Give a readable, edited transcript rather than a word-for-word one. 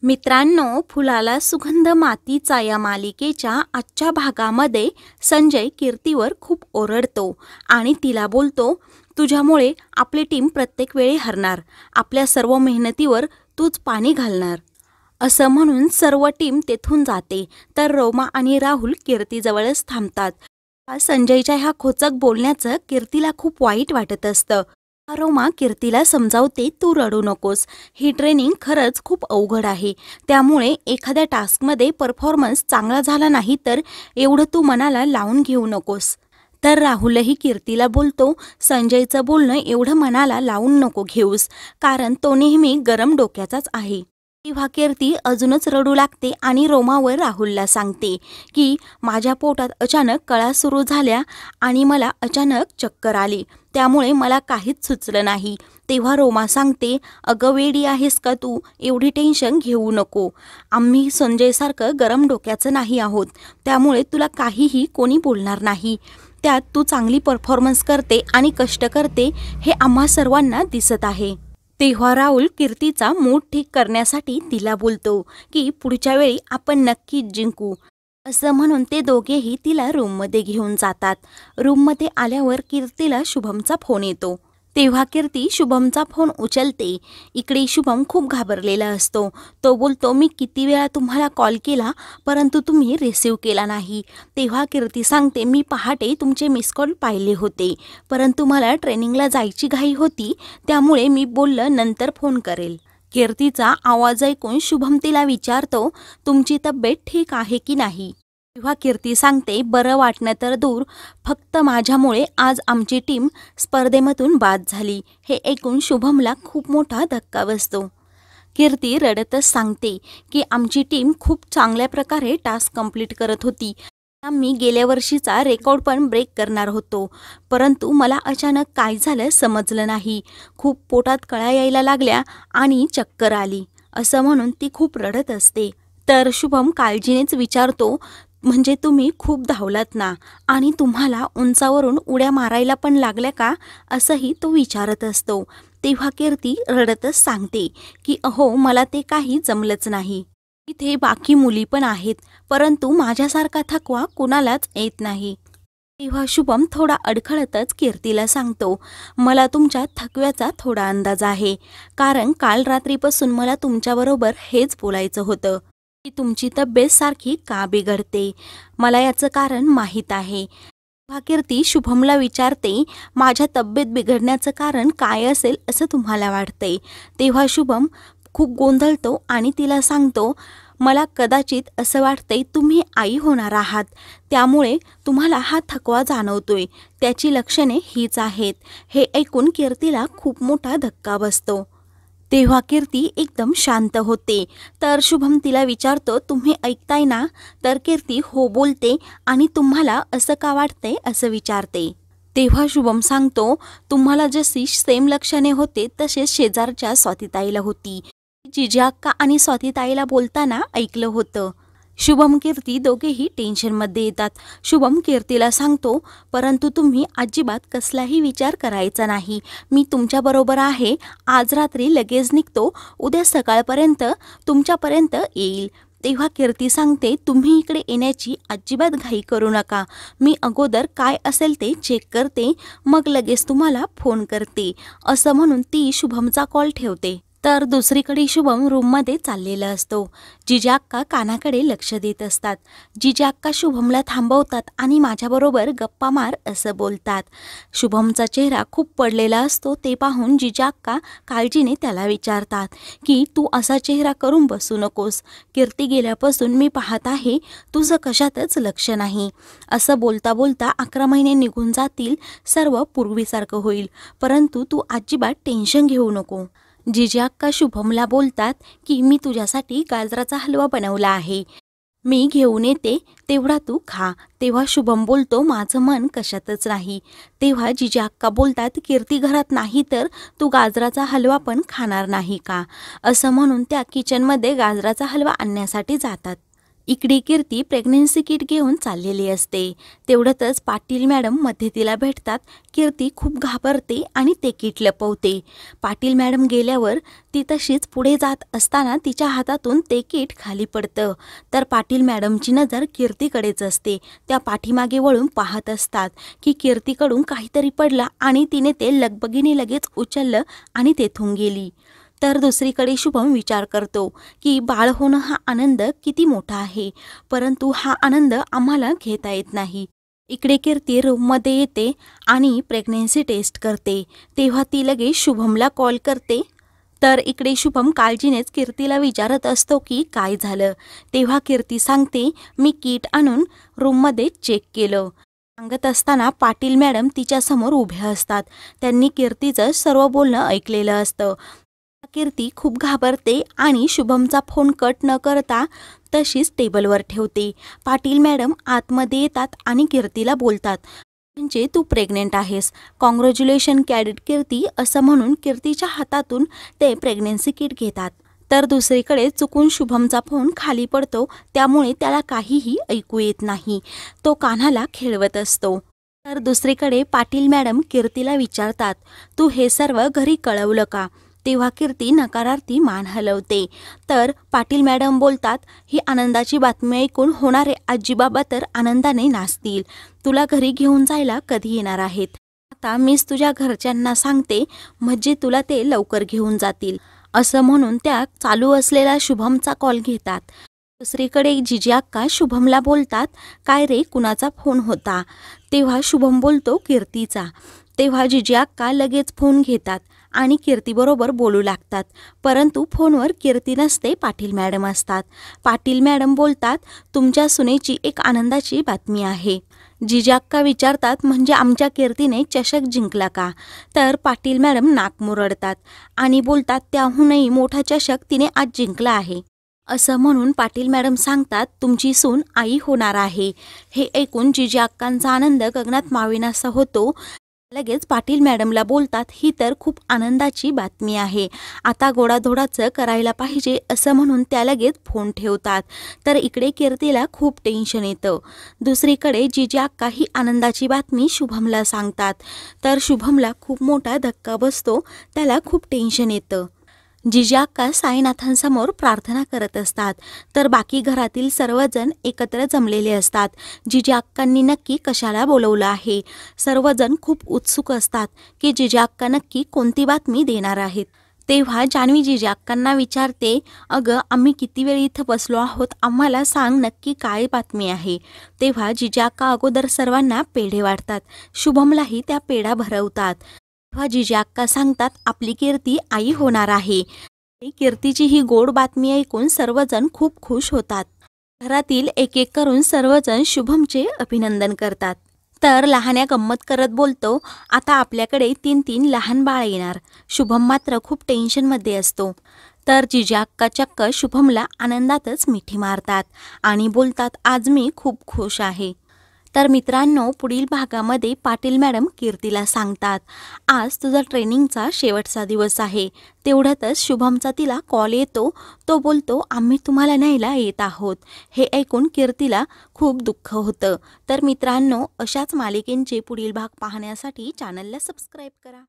मित्रांनो, फुलाला सुगंध मातीचा या मालिकेच्या आजच्या भागामध्ये संजय कीर्तीवर खूप ओरडतो आणि तिला बोलतो, तुझ्यामुळे आपली टीम प्रत्येक वेळी हरणार, आपल्या सर्व मेहनतीवर तूच पाणी घालणार असं म्हणून सर्व टीम तेथून जाते. तर रोमा आणि राहुल कीर्तीजवळच थांबतात. संजयच्या ह्या खोचक बोलण्याचं कीर्तीला खूप वाईट वाटत असतं. रोमा कीर्तीला समजावते, तू रडू नकोस, ही ट्रेनिंग खरंच खूप अवघड आहे. त्यामुळे एखाद्या टास्कमध्ये परफॉर्मन्स चांगला झाला नाही तर एवढं तू मनाला लावून घेऊ नकोस. तर राहुलही कीर्तीला बोलतो, संजयचं बोलणं एवढं मनाला लावून नको घेऊस, कारण तो नेहमी गरम डोक्याचाच आहे. तेव्हा कीर्ती अजूनच रडू लागते आणि रोमावर राहुलला सांगते की माझ्या पोटात अचानक कळा सुरू झाल्या आणि मला अचानक चक्कर आली, त्यामुळे मला काहीच सुचलं नाही. तेव्हा रोमा सांगते, अगं वेडी आहेस का तू, एवढी टेन्शन घेऊ नको. आम्ही संजयसारखं गरम डोक्याचं नाही आहोत, त्यामुळे तुला काहीही कोणी बोलणार नाही. त्यात तू चांगली परफॉर्मन्स करते आणि कष्ट करते हे आम्हा सर्वांना दिसत आहे. तेव्हा राहुल कीर्तीचा मूड ठीक करण्यासाठी तिला बोलतो की पुढच्या वेळी आपण नक्कीच जिंकू. असं म्हणून ते दोघेही तिला रूममध्ये घेऊन जातात. रूममध्ये आल्यावर कीर्तीला शुभमचा फोन येतो. तेव्हा कीर्ती शुभमचा फोन उचलते. इकडे शुभम खूप घाबरलेला असतो. तो बोलतो, मी किती वेळा तुम्हाला कॉल केला परंतु तुम्ही रिसीव केला नाही. तेव्हा कीर्ती सांगते, मी पहाटे तुमचे मिस कॉल पाहिले होते, परंतु मला ट्रेनिंगला जायची घाई होती, त्यामुळे मी बोललं नंतर फोन करेल. कीर्तीचा आवाज ऐकून शुभम तिला विचारतो, तुमची तब्येत ठीक आहे की नाही. तेव्हा कीर्ती सांगते, बरं वाटणं तर दूर, फक्त माझ्यामुळे आज आमची टीम स्पर्धेमधून बाद झाली. हे ऐकून शुभमला खूप मोठा धक्का बसतो. कीर्ती रडतच सांगते की आमची टीम खूप चांगल्या प्रकारे टास्क कंप्लीट करत होती. मी गेल्या वर्षीचा रेकॉर्ड पण ब्रेक करणार होतो, परंतु मला अचानक काय झालं समजलं नाही. खूप पोटात कळा यायला लागल्या आणि चक्कर आली, असं म्हणून ती खूप रडत असते. तर शुभम काळजीनेच विचारतो, म्हणजे तुम्ही खूप धावलात ना, आणि तुम्हाला उंचावरून उड्या मारायला पण लागल्या का, असंही तो विचारत असतो. तेव्हा कीर्ती रडतच सांगते की अहो, मला ते काही जमलंच नाही. इथे बाकी मुली पण आहेत, परंतु माझ्यासारखा थकवा कुणालाच येत नाही. तेव्हा शुभम थोडा अडखळतच कीर्तीला सांगतो, मला तुमच्या थकव्याचा थोडा अंदाज आहे, कारण काल रात्रीपासून मला तुमच्याबरोबर हेच बोलायचं होतं की तुमची तब्येत सारखी का बिघडते. मला याचं कारण माहीत आहे. तेव्हा कीर्ती शुभमला विचारते, माझ्या तब्येत बिघडण्याचं कारण काय असेल असं तुम्हाला वाटतंय. तेव्हा शुभम खूप गोंधळतो आणि तिला सांगतो, मला कदाचित असं वाटतंय तुम्ही आई होणार आहात, त्यामुळे तुम्हाला हा थकवा जाणवतोय, त्याची लक्षणे हीच आहेत. हे ऐकून कीर्तीला खूप मोठा धक्का बसतो. तेव्हा कीर्ती एकदम शांत होते. तर शुभम तिला विचारतो, तुम्ही ऐकताय ना. तर कीर्ती हो बोलते आणि तुम्हाला असं का वाटतंय असं विचारते. तेव्हा शुभम सांगतो, तुम्हाला जशी सेम लक्षणे होते तसेच शेजारच्या स्वातीताईला होती. जिजा अक्का आणि स्वातीताईला बोलताना ऐकलं होतं. शुभम कीर्ती दोघेही टेन्शनमध्ये येतात. शुभम कीर्तीला सांगतो, परंतु तुम्ही अजिबात कसलाही विचार करायचा नाही, मी तुमच्याबरोबर आहे. आज रात्री लगेच निघतो, उद्या सकाळपर्यंत तुमच्यापर्यंत येईल. तेव्हा कीर्ती सांगते, तुम्ही इकडे येण्याची अजिबात घाई करू नका, मी अगोदर काय असेल ते चेक करते, मग लगेच तुम्हाला फोन करते. असं म्हणून ती शुभमचा कॉल ठेवते. तर दुसरीकडे शुभम रूममध्ये चाललेला असतो. जिजा अक्का कानाकडे लक्ष देत असतात. जिजा अक्का शुभमला थांबवतात आणि माझ्याबरोबर गप्पा मार असं बोलतात. शुभमचा चेहरा खूप पडलेला असतो. ते पाहून जिजा अक्का काळजीने त्याला विचारतात की तू असा चेहरा करून बसू नकोस, कीर्ती गेल्यापासून मी पाहत आहे तुझं कशातच लक्ष नाही. असं बोलता बोलता 11 महिने निघून जातील, सर्व पूर्वीसारखं होईल, परंतु तू अजिबात टेन्शन घेऊ नको. जिजा अक्का शुभमला बोलतात की मी तुझ्यासाठी गाजराचा हलवा बनवला आहे, मी घेऊन येते, तेवढा तू खा. तेव्हा शुभम बोलतो, माझं मन कशातच नाही. तेव्हा जिजा अक्का बोलतात, कीर्ती घरात नाही तर तू गाजराचा हलवा पण खाणार नाही का. असं म्हणून त्या किचनमध्ये गाजराचा हलवा आणण्यासाठी जातात. इकडे कीर्ती प्रेग्नन्सी किट घेऊन चाललेली असते. तेवढ्यातच पाटील मॅडम मध्ये तिला भेटतात. कीर्ती खूप घाबरते आणि ते किट लपवते. पाटील मॅडम गेल्यावर ती तशीच पुढे जात असताना तिच्या हातातून ते किट खाली पडतं. तर पाटील मॅडमची नजर कीर्तीकडेच असते. त्या पाठीमागे वळून पाहत असतात की कीर्तीकडून काहीतरी पडलं आणि तिने ते लगबगीने लगेच उचललं आणि तेथून गेली. तर दुसरीकडे शुभम विचार करतो की बाळ होणं हा आनंद किती मोठा आहे, परंतु हा आनंद आम्हाला घेता येत नाही. इकडे कीर्ती रूममध्ये येते आणि प्रेग्नेन्सी टेस्ट करते. तेव्हा ती लगेच शुभमला कॉल करते. तर इकडे शुभम काळजीनेच कीर्तीला विचारत असतो की काय झालं. तेव्हा कीर्ती सांगते, मी किट आणून रूममध्ये चेक केलं. सांगत असताना पाटील मॅडम तिच्यासमोर उभ्या असतात. त्यांनी कीर्तीचं सर्व बोलणं ऐकलेलं असतं. कीर्ती खूप घाबरते आणि शुभमचा फोन कट न करता तशीच टेबलवर ठेवते. पाटील मॅडम आतमध्ये येतात आणि कीर्तीला बोलतात, म्हणजे तू प्रेग्नेंट आहेस, कॉंग्रॅच्युलेशन कॅडेट कीर्ती, असं म्हणून कीर्तीच्या हातातून ते प्रेग्नेन्सी किट घेतात. तर दुसरीकडे चुकून शुभमचा फोन खाली पडतो, त्यामुळे त्याला काहीही ऐकू येत नाही. तो कानाला खेळवत असतो. तर दुसरीकडे पाटील मॅडम कीर्तीला विचारतात, तू हे सर्व घरी कळवलं का? तेव्हा कीर्ती नकारार्थी मान हलवते. तर पाटील मॅडम बोलतात, ही आनंदाची बातमी ऐकून होणारे आजीबाबा तर आनंदाने नाचतील. तुला घरी घेऊन जायला कधी येणार आहेत? आता मीच तुझ्या घरच्यांना सांगते, म्हणजे तुला ते लवकर घेऊन जातील, असं म्हणून त्या चालू असलेला शुभमचा कॉल घेतात. दुसरीकडे जिजी अक्का शुभमला बोलतात, काय रे, कुणाचा फोन होता? तेव्हा शुभम बोलतो, कीर्तीचा. तेव्हा जिजी अक्का लगेच फोन घेतात आणि कीर्तीबरोबर बोलू लागतात. परंतु फोनवर कीर्ती नसते, पाटील मॅडम असतात. पाटील मॅडम बोलतात, तुमच्या सुनेची एक आनंदाची बातमी आहे. जिजी अक्का विचारतात, म्हणजे आमच्या कीर्तीने चषक जिंकला का? तर पाटील मॅडम नाक मुरडतात आणि बोलतात, त्याहूनही मोठा चषक तिने आज जिंकला आहे. असं म्हणून पाटील मॅडम सांगतात, तुमची सून आई होणार आहे. हे ऐकून जिजी अक्कांचा आनंद गगनात मावेनासा होतो. लगेच पाटील मॅडमला बोलतात, ही तर खूप आनंदाची बातमी आहे, आता गोडाधोडाचं करायला पाहिजे, असं म्हणून त्या लगेच फोन ठेवतात. तर इकडे कीर्तीला खूप टेन्शन येतं. दुसरीकडे जिजी अक्का ही आनंदाची बातमी शुभमला सांगतात. तर शुभमला खूप मोठा धक्का बसतो, त्याला खूप टेन्शन येतं. जिजी अक्का साईनाथांसमोर प्रार्थना करत असतात. तर बाकी घरातील सर्वजण एकत्र जमलेले असतात. जिजी अक्कांनी नक्की कशाला बोलवलं आहे? सर्वजण खूप उत्सुक असतात की जिजी अक्का नक्की कोणती बातमी देणार आहेत. तेव्हा जान्हवी जिजी अक्कांना विचारते, अगं, आम्ही किती वेळ इथं बसलो आहोत, आम्हाला सांग नक्की काय बातमी आहे? तेव्हा जिजी अक्का अगोदर सर्वांना पेढे वाटतात. शुभमलाही त्या पेढा भरवतात. तेव्हा जिजी अक्का सांगतात, आपली कीर्ती आई होणार आहे. कीर्तीची ही गोड बातमी ऐकून सर्वजण खूप खुश होतात. घरातील एक एक करून सर्वजण शुभमचे अभिनंदन करतात. तर लहान्या गंमत करत बोलतो, आता आपल्याकडे 3 लहान बाळ येणार. शुभम मात्र खूप टेन्शनमध्ये असतो. तर जिजी अक्का चक्क शुभमला आनंदातच मिठी मारतात आणि बोलतात, आज मी खूप खुश आहे. तर मित्रांनो, पुढील भागामध्ये पाटील मॅडम कीर्तीला सांगतात, आज तुझा ट्रेनिंगचा शेवटचा दिवस आहे. तेवढ्यातच शुभमचा तिला कॉल येतो. तो बोलतो, आम्ही तुम्हाला न्यायला येत आहोत. हे ऐकून कीर्तीला खूप दुःख होतं. तर मित्रांनो, अशाच मालिकेंचे पुढील भाग पाहण्यासाठी चॅनलला सबस्क्राईब करा.